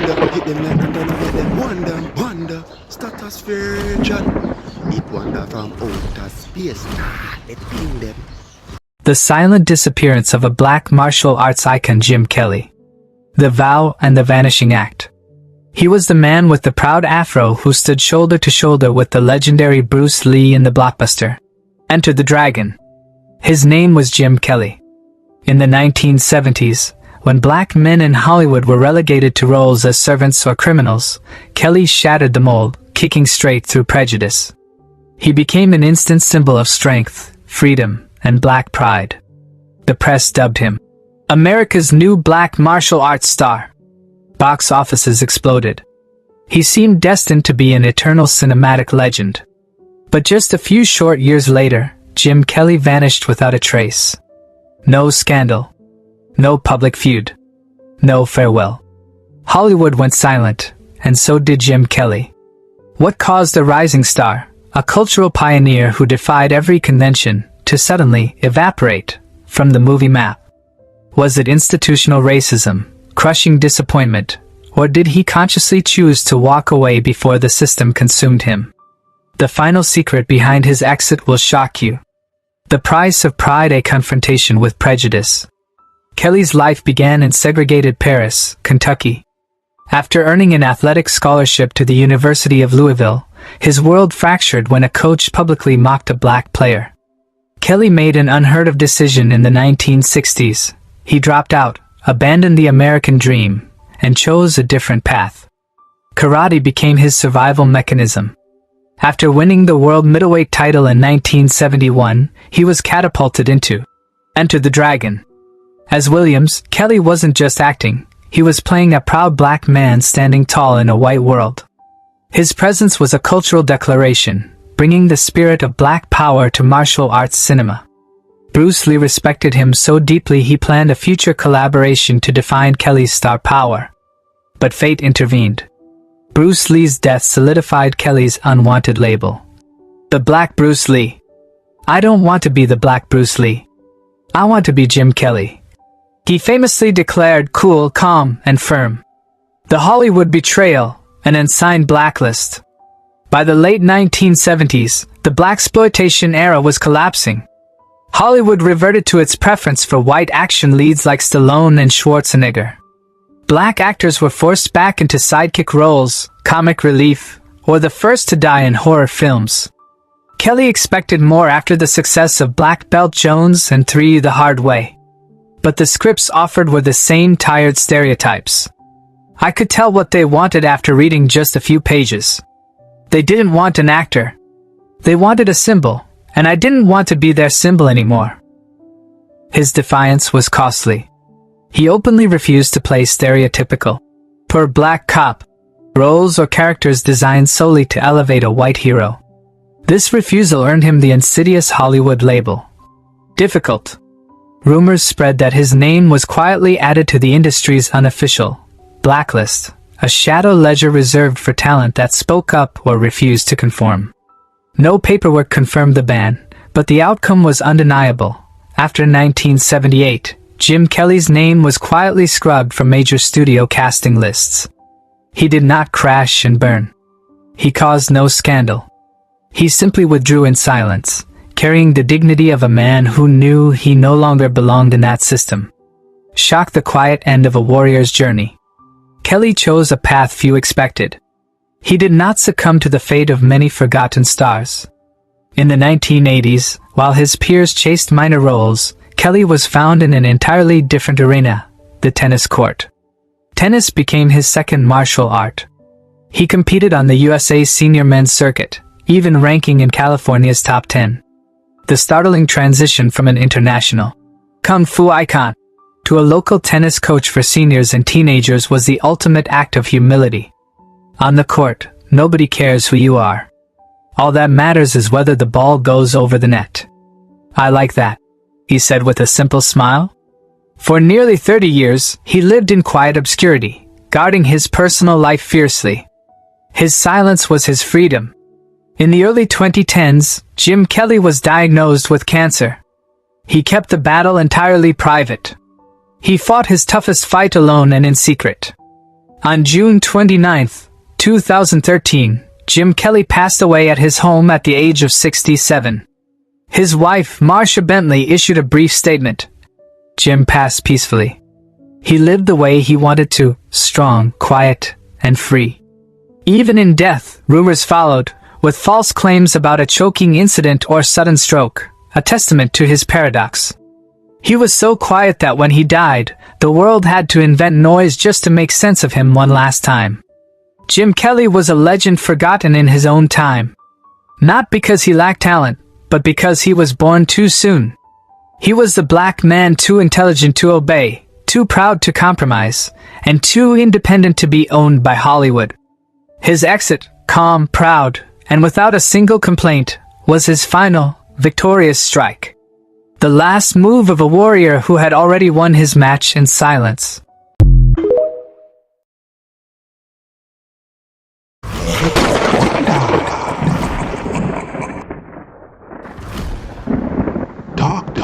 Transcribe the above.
wonder. Hit them like and then I get them wonder. Stratosphere John. It wonder from outer space. Let's ping them. The silent disappearance of a black martial arts icon, Jim Kelly. The Vow and the Vanishing Act. He was the man with the proud afro who stood shoulder to shoulder with the legendary Bruce Lee in the blockbuster Enter the Dragon. His name was Jim Kelly. In the 1970s, when black men in Hollywood were relegated to roles as servants or criminals, Kelly shattered the mold, kicking straight through prejudice. He became an instant symbol of strength, freedom, and black pride. The press dubbed him America's new black martial arts star. Box offices exploded. He seemed destined to be an eternal cinematic legend. But just a few short years later, Jim Kelly vanished without a trace. No scandal. No public feud. No farewell. Hollywood went silent, and so did Jim Kelly. What caused a rising star, a cultural pioneer who defied every convention, to suddenly evaporate from the movie map? Was it institutional racism, crushing disappointment, or did he consciously choose to walk away before the system consumed him? The final secret behind his exit will shock you. The price of pride, a confrontation with prejudice. Kelly's life began in segregated Paris, Kentucky. After earning an athletic scholarship to the University of Louisville, his world fractured when a coach publicly mocked a black player. Kelly made an unheard-of decision in the 1960s. He dropped out, abandoned the American dream, and chose a different path. Karate became his survival mechanism. After winning the world middleweight title in 1971, he was catapulted into Enter the Dragon. As Williams, Kelly wasn't just acting, he was playing a proud black man standing tall in a white world. His presence was a cultural declaration, bringing the spirit of black power to martial arts cinema. Bruce Lee respected him so deeply he planned a future collaboration to define Kelly's star power. But fate intervened. Bruce Lee's death solidified Kelly's unwanted label. The Black Bruce Lee. I don't want to be the Black Bruce Lee. I want to be Jim Kelly. He famously declared cool, calm, and firm. The Hollywood betrayal, an unsigned blacklist. By the late 1970s, the blaxploitation era was collapsing. Hollywood reverted to its preference for white action leads like Stallone and Schwarzenegger. Black actors were forced back into sidekick roles, comic relief, or the first to die in horror films. Kelly expected more after the success of Black Belt Jones and 3 The Hard Way. But the scripts offered were the same tired stereotypes. I could tell what they wanted after reading just a few pages. They didn't want an actor. They wanted a symbol, and I didn't want to be their symbol anymore. His defiance was costly. He openly refused to play stereotypical, poor black cop roles or characters designed solely to elevate a white hero. This refusal earned him the insidious Hollywood label. Difficult. Rumors spread that his name was quietly added to the industry's unofficial blacklist, a shadow ledger reserved for talent that spoke up or refused to conform. No paperwork confirmed the ban, but the outcome was undeniable. After 1978, Jim Kelly's name was quietly scrubbed from major studio casting lists. He did not crash and burn. He caused no scandal. He simply withdrew in silence, carrying the dignity of a man who knew he no longer belonged in that system. Shock, the quiet end of a warrior's journey. Kelly chose a path few expected. He did not succumb to the fate of many forgotten stars. In the 1980s, while his peers chased minor roles, Kelly was found in an entirely different arena, the tennis court. Tennis became his second martial art. He competed on the USA senior men's circuit, even ranking in California's top 10. The startling transition from an international kung fu icon to a local tennis coach for seniors and teenagers was the ultimate act of humility. On the court, nobody cares who you are. All that matters is whether the ball goes over the net. I like that, he said with a simple smile. For nearly 30 years, he lived in quiet obscurity, guarding his personal life fiercely. His silence was his freedom. In the early 2010s, Jim Kelly was diagnosed with cancer. He kept the battle entirely private. He fought his toughest fight alone and in secret. On June 29, 2013, Jim Kelly passed away at his home at the age of 67. His wife, Marsha Bentley, issued a brief statement. Jim passed peacefully. He lived the way he wanted to, strong, quiet, and free. Even in death, rumors followed, with false claims about a choking incident or sudden stroke, a testament to his paradox. He was so quiet that when he died, the world had to invent noise just to make sense of him one last time. Jim Kelly was a legend forgotten in his own time. Not because he lacked talent, but because he was born too soon. He was the black man too intelligent to obey, too proud to compromise, and too independent to be owned by Hollywood. His exit, calm, proud, and without a single complaint, was his final, victorious strike. The last move of a warrior who had already won his match in silence. Talk,